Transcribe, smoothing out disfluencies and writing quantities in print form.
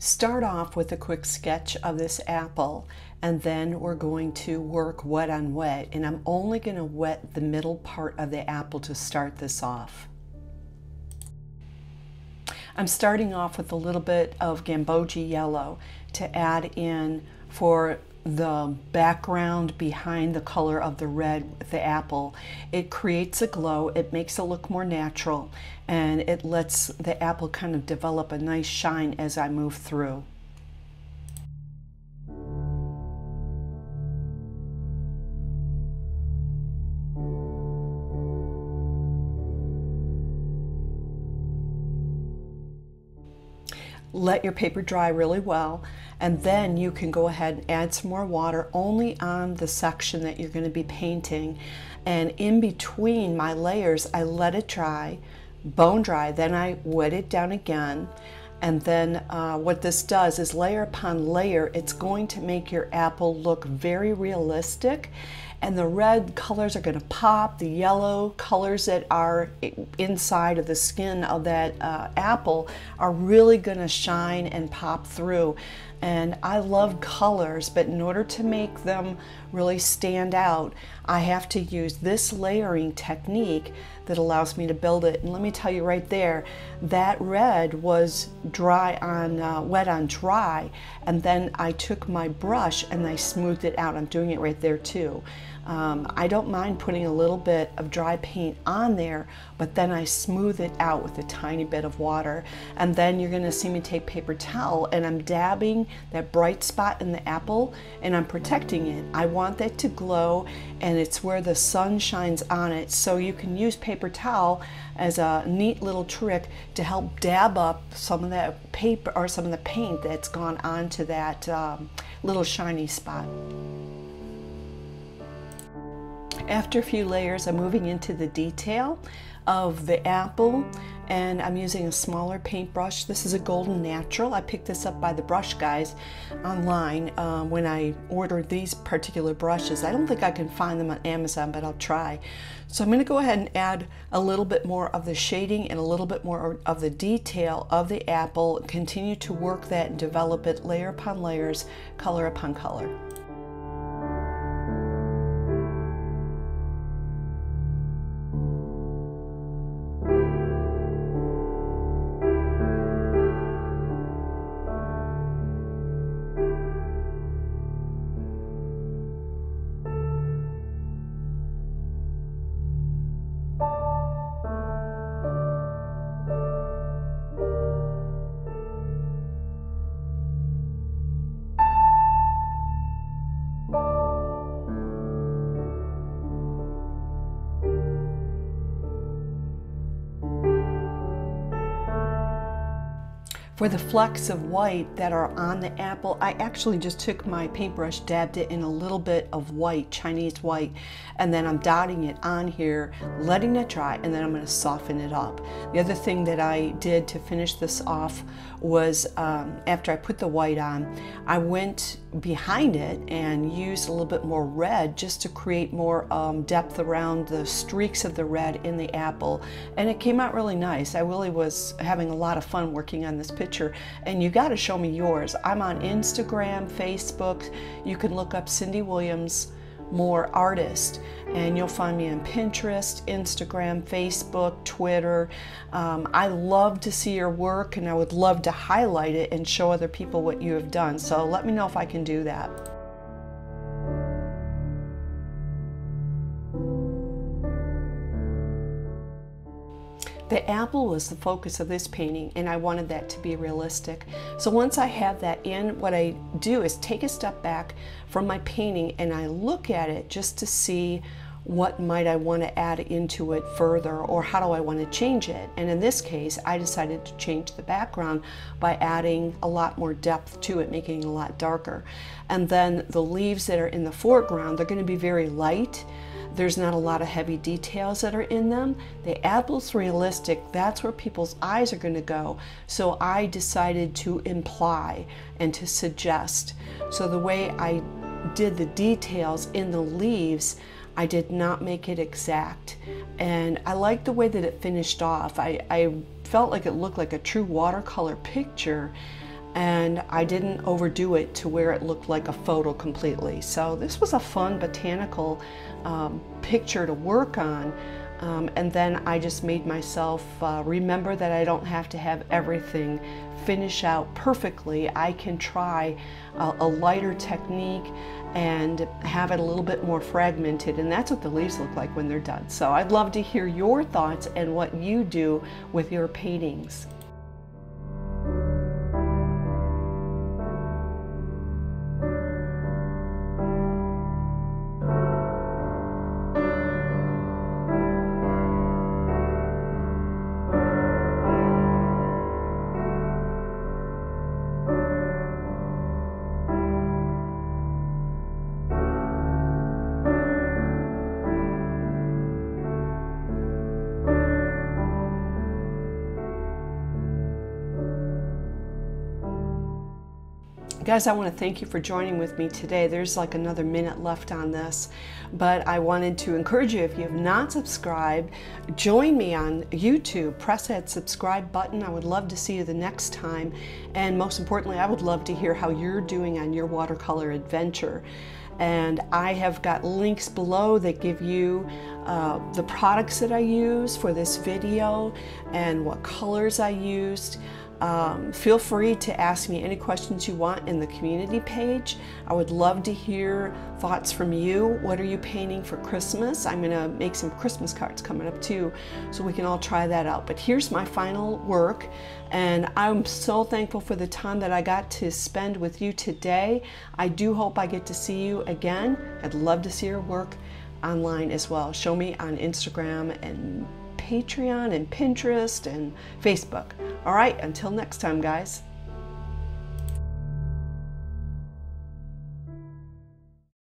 start off with a quick sketch of this apple, and then we're going to work wet on wet, and I'm only going to wet the middle part of the apple to start this off. I'm starting off with a little bit of Gamboge yellow to add in for the background behind the color of the red with the apple. It creates a glow, it makes it look more natural, and it lets the apple kind of develop a nice shine as I move through. Let your paper dry really well, and then you can go ahead and add some more water only on the section that you're going to be painting. And in between my layers, I let it dry, bone dry, then I wet it down again. And then what this does is layer upon layer, it's going to make your apple look very realistic. And the red colors are going to pop, the yellow colors that are inside of the skin of that apple are really going to shine and pop through. And I love colors, but in order to make them really stand out, I have to use this layering technique that allows me to build it. And let me tell you right there, that red was dry on wet on dry, and then I took my brush and I smoothed it out. I'm doing it right there too. I don't mind putting a little bit of dry paint on there, but then I smooth it out with a tiny bit of water. And then you're going to see me take paper towel and I'm dabbing that bright spot in the apple and I'm protecting it. I want that to glow, and it's where the sun shines on it. So you can use paper towel as a neat little trick to help dab up some of that paper or some of the paint that's gone onto that little shiny spot. After a few layers, I'm moving into the detail of the apple, and I'm using a smaller paintbrush. This is a Golden Natural. I picked this up by the brush guys online when I ordered these particular brushes. I don't think I can find them on Amazon, but I'll try. So I'm going to go ahead and add a little bit more of the shading and a little bit more of the detail of the apple, continue to work that and develop it layer upon layers, color upon color. For the flecks of white that are on the apple, I actually just took my paintbrush, dabbed it in a little bit of white, Chinese white, and then I'm dotting it on here, letting it dry, and then I'm going to soften it up. The other thing that I did to finish this off was after I put the white on, I went behind it and used a little bit more red just to create more depth around the streaks of the red in the apple, and it came out really nice. I really was having a lot of fun working on this picture, and you got to show me yours. I'm on Instagram, Facebook. You can look up Cindy Williams More Artist, and you'll find me on Pinterest, Instagram, Facebook, Twitter. I love to see your work, and I would love to highlight it and show other people what you have done. So let me know if I can do that. The apple was the focus of this painting, and I wanted that to be realistic. So once I have that in, what I do is take a step back from my painting and I look at it just to see what might I want to add into it further, or how do I want to change it. And in this case, I decided to change the background by adding a lot more depth to it, making it a lot darker. And then the leaves that are in the foreground, they're going to be very light. There's not a lot of heavy details that are in them. The apple's realistic. That's where people's eyes are going to go. So I decided to imply and to suggest. So the way I did the details in the leaves, I did not make it exact. And I liked the way that it finished off. I felt like it looked like a true watercolor picture. and I didn't overdo it to where it looked like a photo completely. So this was a fun botanical picture to work on. And then I just made myself remember that I don't have to have everything finish out perfectly. I can try a lighter technique and have it a little bit more fragmented, and that's what the leaves look like when they're done. So I'd love to hear your thoughts and what you do with your paintings. Guys, I want to thank you for joining with me today. There's like another minute left on this, but I wanted to encourage you, if you have not subscribed, join me on YouTube. Press that subscribe button. I would love to see you the next time. And most importantly, I would love to hear how you're doing on your watercolor adventure. And I have got links below that give you the products that I use for this video and what colors I used. Feel free to ask me any questions you want in the community page. I would love to hear thoughts from you. What are you painting for Christmas? I'm going to make some Christmas cards coming up too, so we can all try that out. But here's my final work, and I'm so thankful for the time that I got to spend with you today. I do hope I get to see you again. I'd love to see your work online as well. Show me on Instagram and Patreon and Pinterest and Facebook. All right, until next time, guys.